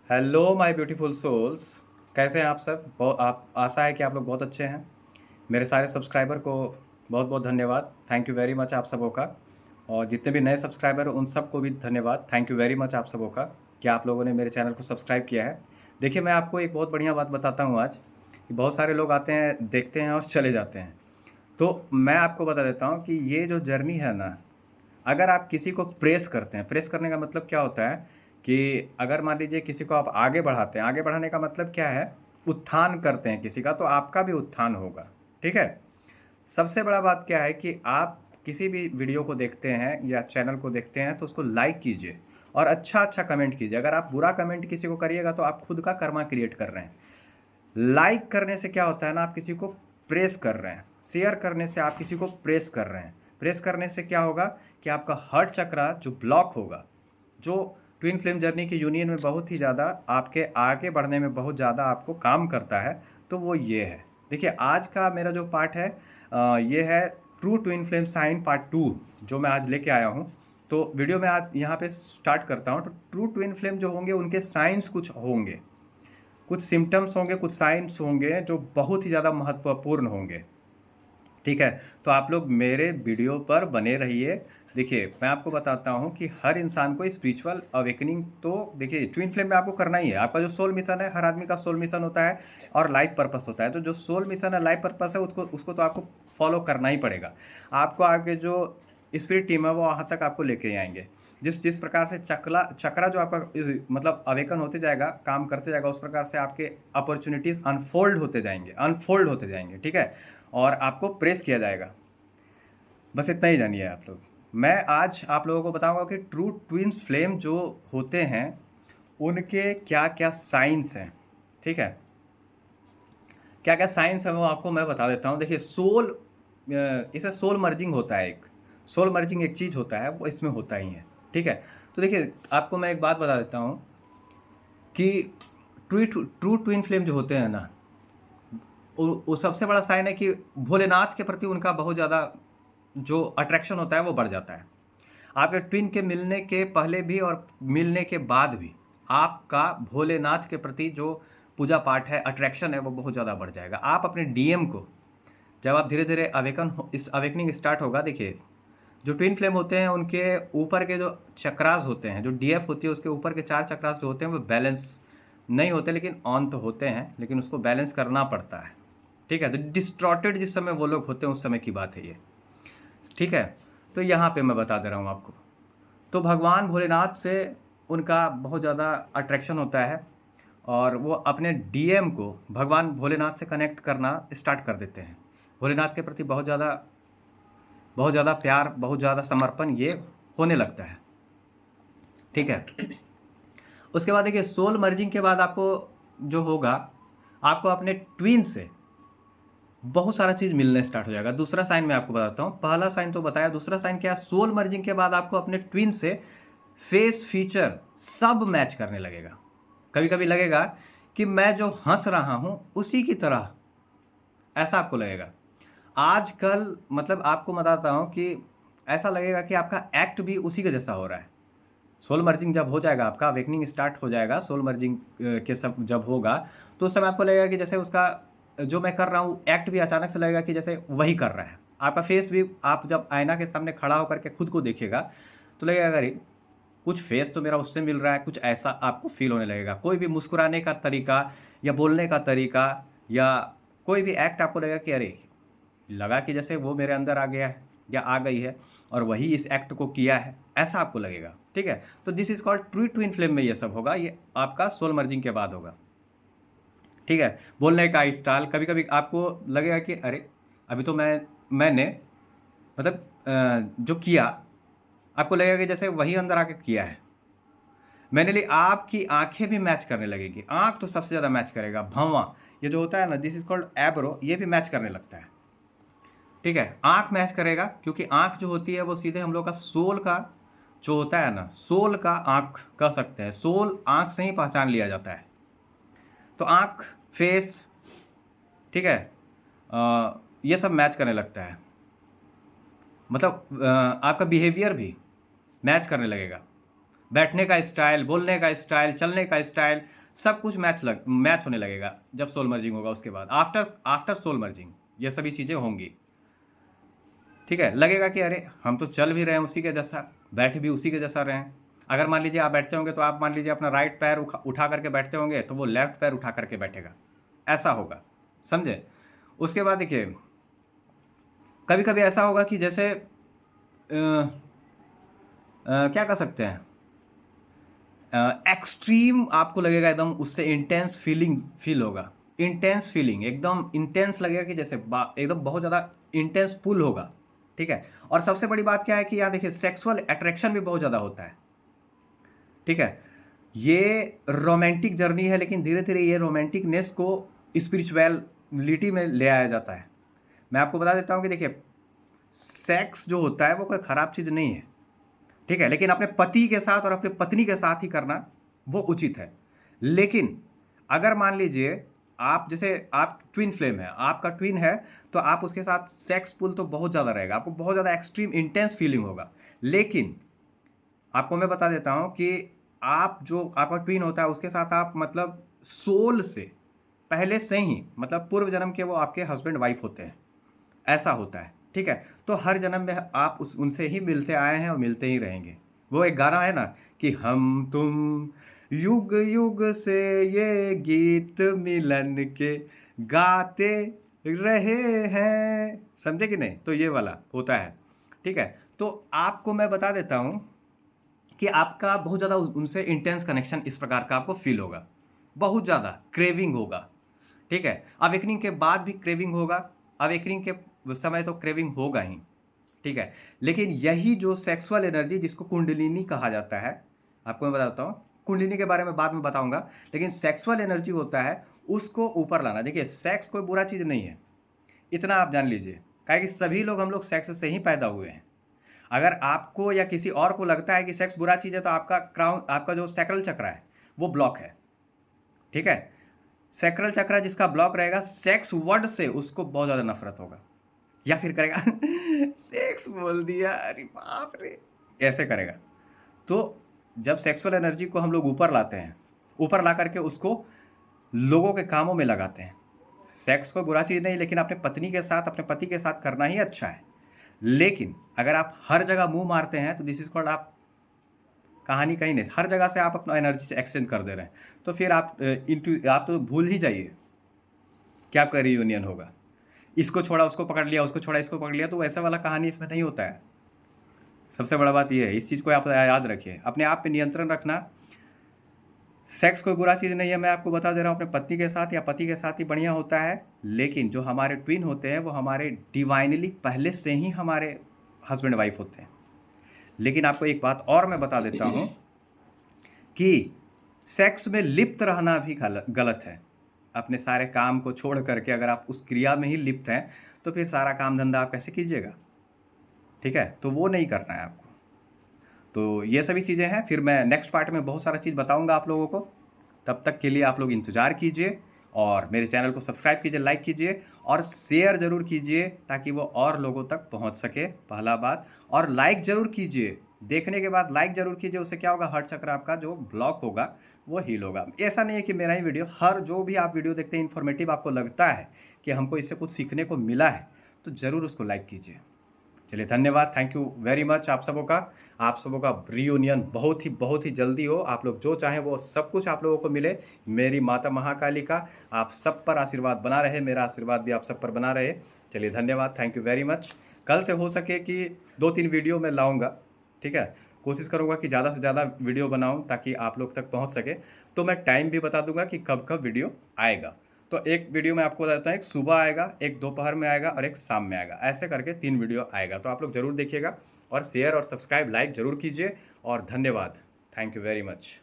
Hello my beautiful souls. कैसे हैं आप सब? बहुत आप आशा है कि आप लोग बहुत अच्छे हैं। मेरे सारे सब्सक्राइबर को बहुत बहुत धन्यवाद, थैंक यू वेरी मच आप सबों का। और जितने भी नए सब्सक्राइबर हैं उन सबको भी धन्यवाद, थैंक यू वेरी मच आप सबों का कि आप लोगों ने मेरे चैनल को सब्सक्राइब किया है। देखिए, मैं आपको एक बहुत बढ़िया बात बताता हूँ आज कि बहुत सारे लोग आते हैं, देखते हैं और चले जाते हैं। तो मैं आपको बता देता हूँ कि ये जो जर्नी है ना, अगर आप किसी को प्रेस करते हैं, प्रेस करने का मतलब क्या होता है कि अगर मान लीजिए किसी को आप आगे बढ़ाते हैं, आगे बढ़ाने का मतलब क्या है, उत्थान करते हैं किसी का, तो आपका भी उत्थान होगा। ठीक है। सबसे बड़ा बात क्या है कि आप किसी भी वीडियो को देखते हैं या चैनल को देखते हैं तो उसको लाइक कीजिए और अच्छा अच्छा कमेंट कीजिए। अगर आप बुरा कमेंट किसी को करिएगा तो आप खुद का कर्मा क्रिएट कर रहे हैं। लाइक करने से क्या होता है ना, आप किसी को प्रेस कर रहे हैं। शेयर करने से आप किसी को प्रेस कर रहे हैं। प्रेस करने से क्या होगा कि आपका हार्ट चक्रा जो ब्लॉक होगा, जो ट्विन फ्लेम जर्नी की यूनियन में बहुत ही ज़्यादा आपके आगे बढ़ने में बहुत ज़्यादा आपको काम करता है, तो वो ये है। देखिए, आज का मेरा जो पार्ट है ये है true twin flame sign part 2 जो मैं आज लेके आया हूँ। तो वीडियो में आज यहाँ पे स्टार्ट करता हूँ। तो ट्रू ट्विन फ्लेम जो होंगे उनके साइंस कुछ होंगे, कुछ सिम्टम्स होंगे, कुछ साइंस होंगे जो बहुत ही ज़्यादा महत्वपूर्ण होंगे। ठीक है। तो आप लोग मेरे वीडियो पर बने रहिए। देखिए, मैं आपको बताता हूँ कि हर इंसान को स्पिरिचुअल अवेकनिंग, तो देखिए ट्विन फ्लेम में आपको करना ही है। आपका जो सोल मिशन है, हर आदमी का सोल मिशन होता है और लाइफ पर्पस होता है। तो जो सोल मिशन है, लाइफ पर्पस है, उसको उसको तो आपको फॉलो करना ही पड़ेगा। आपको आगे जो स्पिरिट टीम है वो वहाँ तक आपको लेके आएंगे। जिस जिस प्रकार से चक्रा जो आपका मतलब अवेकन होते जाएगा, काम करते जाएगा, उस प्रकार से आपके अपॉर्चुनिटीज़ अनफोल्ड होते जाएंगे। ठीक है। और आपको प्रेस किया जाएगा। बस इतना ही जानिए आप लोग। मैं आज आप लोगों को बताऊंगा कि ट्रू ट्विन्स फ्लेम जो होते हैं उनके क्या क्या साइंस हैं। ठीक है। क्या क्या साइंस है वो आपको मैं बता देता हूँ। देखिए, इसे सोल मर्जिंग होता है। एक सोल मर्जिंग एक चीज़ होता है, वो इसमें होता ही है। ठीक है। तो देखिए, आपको मैं एक बात बता देता हूँ कि ट्रू ट्विन फ्लेम जो होते हैं ना, वो सबसे बड़ा साइन है कि भोलेनाथ के प्रति उनका बहुत ज़्यादा जो अट्रैक्शन होता है वो बढ़ जाता है। आपके ट्विन के मिलने के पहले भी और मिलने के बाद भी आपका भोलेनाथ के प्रति जो पूजा पाठ है, अट्रैक्शन है, वो बहुत ज़्यादा बढ़ जाएगा। आप अपने डीएम को, जब आप धीरे धीरे इस अवेकनिंग स्टार्ट होगा, देखिए जो ट्विन फ्लेम होते हैं उनके ऊपर के जो चक्रास होते हैं, जो डीएफ होती है उसके ऊपर के 4 चक्रास जो होते हैं वो बैलेंस नहीं होते, लेकिन ऑन तो होते हैं, लेकिन उसको बैलेंस करना पड़ता है। ठीक है। तो डिस्ट्रॉटेड जिस समय वो लोग होते हैं उस समय की बात है ये। ठीक है। तो यहाँ पे मैं बता दे रहा हूँ आपको। तो भगवान भोलेनाथ से उनका बहुत ज़्यादा अट्रैक्शन होता है और वो अपने डीएम को भगवान भोलेनाथ से कनेक्ट करना स्टार्ट कर देते हैं। भोलेनाथ के प्रति बहुत ज़्यादा प्यार, बहुत ज़्यादा समर्पण ये होने लगता है। ठीक है। उसके बाद देखिए, सोल मर्जिंग के बाद आपको जो होगा, आपको अपने ट्विन से बहुत सारा चीज़ मिलने स्टार्ट हो जाएगा। दूसरा साइन मैं आपको बताता हूँ। पहला साइन तो बताया, दूसरा साइन क्या है? सोल मर्जिंग के बाद आपको अपने ट्विन से फेस फीचर सब मैच करने लगेगा। कभी कभी लगेगा कि मैं जो हंस रहा हूँ उसी की तरह, ऐसा आपको लगेगा। आजकल मतलब आपको बताता हूँ कि ऐसा लगेगा कि आपका एक्ट भी उसी के जैसा हो रहा है। सोल मर्जिंग जब हो जाएगा, आपका अवेकनिंग स्टार्ट हो जाएगा, सोल मर्जिंग के सब जब होगा, तो उस समय आपको लगेगा कि जैसे उसका जो मैं कर रहा हूँ एक्ट भी अचानक से लगेगा कि जैसे वही कर रहा है। आपका फेस भी, आप जब आईना के सामने खड़ा होकर के खुद को देखिएगा तो लगेगा अरे कुछ फेस तो मेरा उससे मिल रहा है, कुछ ऐसा आपको फील होने लगेगा। कोई भी मुस्कुराने का तरीका या बोलने का तरीका या कोई भी एक्ट आपको लगेगा कि अरे लगा कि जैसे वो मेरे अंदर आ गया है या आ गई है और वही इस एक्ट को किया है, ऐसा आपको लगेगा। ठीक है। तो this is called true twin flame में ये सब होगा, ये आपका सोल मर्जिंग के बाद होगा। ठीक है। बोलने का स्टाइल, कभी कभी आपको लगेगा कि अरे अभी तो मैंने मतलब जो किया, आपको लगेगा कि जैसे वही अंदर आके किया है मैंने लिए। आपकी आंखें भी मैच करने लगेगी। आंख तो सबसे ज़्यादा मैच करेगा। भंवा ये जो होता है ना, दिस इज कॉल्ड एब्रो, ये भी मैच करने लगता है। ठीक है। आंख मैच करेगा क्योंकि आंख जो होती है वो सीधे हम लोग का सोल का जो होता है ना, सोल का आंख कह सकते हैं। सोल आंख से ही पहचान लिया जाता है। तो आंख, फेस, ठीक है, ये सब मैच करने लगता है। मतलब आपका बिहेवियर भी मैच करने लगेगा। बैठने का स्टाइल, बोलने का स्टाइल, चलने का स्टाइल, सब कुछ मैच होने लगेगा जब सोल मर्जिंग होगा। उसके बाद आफ्टर सोल मर्जिंग ये सभी चीज़ें होंगी। ठीक है, लगेगा कि अरे हम तो चल भी रहे हैं उसी के जैसा, बैठ भी उसी के जैसा रहे हैं। अगर मान लीजिए आप बैठते होंगे तो आप मान लीजिए अपना राइट पैर उठा करके बैठते होंगे तो वो लेफ्ट पैर उठा करके बैठेगा, ऐसा होगा, समझे। उसके बाद देखिए, कभी कभी ऐसा होगा कि जैसे क्या कर सकते हैं, एक्सट्रीम आपको लगेगा एकदम, उससे इंटेंस फील होगा, इंटेंस फीलिंग, एकदम इंटेंस लगेगा कि जैसे एकदम बहुत ज़्यादा इंटेंस पुल होगा। ठीक है, और सबसे बड़ी बात क्या है कि यहाँ देखिए सेक्सुअल अट्रैक्शन भी बहुत ज़्यादा होता है। ठीक है, ये रोमांटिक जर्नी है, लेकिन धीरे धीरे ये रोमांटिकनेस को स्पिरिचुअलिटी में ले आया जाता है। मैं आपको बता देता हूँ कि देखिए सेक्स जो होता है वो कोई ख़राब चीज़ नहीं है। ठीक है, लेकिन अपने पति के साथ और अपने पत्नी के साथ ही करना वो उचित है। लेकिन अगर मान लीजिए आप जैसे आप ट्विन फ्लेम है, आपका ट्विन है, तो आप उसके साथ सेक्स पुल तो बहुत ज़्यादा रहेगा, आपको बहुत ज़्यादा एक्सट्रीम इंटेंस फीलिंग होगा। लेकिन आपको मैं बता देता हूँ कि आप जो आपका ट्विन होता है उसके साथ आप मतलब सोल से पहले से ही मतलब पूर्व जन्म के वो आपके हस्बैंड वाइफ होते हैं, ऐसा होता है। ठीक है, तो हर जन्म में आप उनसे ही मिलते आए हैं और मिलते ही रहेंगे। वो एक गाना है ना कि हम तुम युग युग से ये गीत मिलन के गाते रहे हैं, समझे कि नहीं, तो ये वाला होता है। ठीक है, तो आपको मैं बता देता हूँ कि आपका बहुत ज़्यादा उनसे इंटेंस कनेक्शन इस प्रकार का आपको फील होगा, बहुत ज़्यादा क्रेविंग होगा। ठीक है, अवेकनिंग के बाद भी क्रेविंग होगा, अवेकनिंग के समय तो क्रेविंग होगा ही। ठीक है, लेकिन यही जो सेक्सुअल एनर्जी जिसको कुंडलिनी कहा जाता है, आपको मैं बताता हूँ, कुंडलिनी के बारे में बाद में बताऊंगा, लेकिन सेक्सुअल एनर्जी होता है उसको ऊपर लाना। देखिए सेक्स कोई बुरा चीज़ नहीं है, इतना आप जान लीजिए, क्या कि सभी लोग हम लोग सेक्स से ही पैदा हुए हैं। अगर आपको या किसी और को लगता है कि सेक्स बुरा चीज़ है तो आपका जो सैक्रल चक्र है वो ब्लॉक है। ठीक है, सैक्रल चक्र जिसका ब्लॉक रहेगा, सेक्स वर्ड से उसको बहुत ज़्यादा नफरत होगा, या फिर करेगा सेक्स बोल दिया, अरे बाप रे, ऐसे करेगा। तो जब सेक्सुअल एनर्जी को हम लोग ऊपर लाते हैं, ऊपर ला करके उसको लोगों के कामों में लगाते हैं। सेक्स कोई बुरा चीज़ नहीं, लेकिन अपने पत्नी के साथ अपने पति के साथ करना ही अच्छा है। लेकिन अगर आप हर जगह मुंह मारते हैं तो दिस इज कॉल्ड, आप कहानी कहीं नहीं, हर जगह से आप अपना एनर्जी एक्सचेंज कर दे रहे हैं, तो फिर आप तो भूल ही जाइए कि आपका रियूनियन होगा। इसको छोड़ा उसको पकड़ लिया, उसको छोड़ा इसको पकड़ लिया, तो वैसा वाला कहानी इसमें नहीं होता है। सबसे बड़ा बात यह है, इस चीज़ को आप याद रखिए, अपने आप पे नियंत्रण रखना। सेक्स कोई बुरा चीज़ नहीं है, मैं आपको बता दे रहा हूँ, अपने पत्नी के साथ या पति के साथ ही बढ़िया होता है। लेकिन जो हमारे ट्विन होते हैं वो हमारे डिवाइनली पहले से ही हमारे हस्बैंड वाइफ होते हैं। लेकिन आपको एक बात और मैं बता देता हूँ कि सेक्स में लिप्त रहना भी गलत है। अपने सारे काम को छोड़ करके अगर आप उस क्रिया में ही लिप्त हैं तो फिर सारा काम धंधा आप कैसे कीजिएगा। ठीक है, तो वो नहीं करना है आपको। तो ये सभी चीज़ें हैं, फिर मैं नेक्स्ट पार्ट में बहुत सारा चीज़ बताऊंगा आप लोगों को। तब तक के लिए आप लोग इंतज़ार कीजिए और मेरे चैनल को सब्सक्राइब कीजिए, लाइक कीजिए और शेयर ज़रूर कीजिए ताकि वो और लोगों तक पहुंच सके, पहला बात। और लाइक ज़रूर कीजिए, देखने के बाद लाइक ज़रूर कीजिए, उससे क्या होगा, हर चक्र आपका जो ब्लॉक होगा वो हील होगा। ऐसा नहीं है कि मेरा ही वीडियो, हर जो भी आप वीडियो देखते हैं इन्फॉर्मेटिव आपको लगता है कि हमको इससे कुछ सीखने को मिला है, तो ज़रूर उसको लाइक कीजिए। चलिए, धन्यवाद, थैंक यू वेरी मच आप सबों का रियूनियन बहुत ही जल्दी हो। आप लोग जो चाहें वो सब कुछ आप लोगों को मिले। मेरी माता महाकाली का आप सब पर आशीर्वाद बना रहे, मेरा आशीर्वाद भी आप सब पर बना रहे। चलिए, धन्यवाद, थैंक यू वेरी मच। कल से हो सके कि 2-3 वीडियो मैं लाऊंगा। ठीक है, कोशिश करूंगा कि ज़्यादा से ज़्यादा वीडियो बनाऊं ताकि आप लोग तक पहुंच सके। तो मैं टाइम भी बता दूंगा कि कब कब वीडियो आएगा। तो एक वीडियो मैं आपको बताता हूँ, एक सुबह आएगा, एक दोपहर में आएगा और एक शाम में आएगा, ऐसे करके 3 वीडियो आएगा। तो आप लोग ज़रूर देखिएगा और शेयर और सब्सक्राइब लाइक ज़रूर कीजिए। और धन्यवाद, थैंक यू वेरी मच।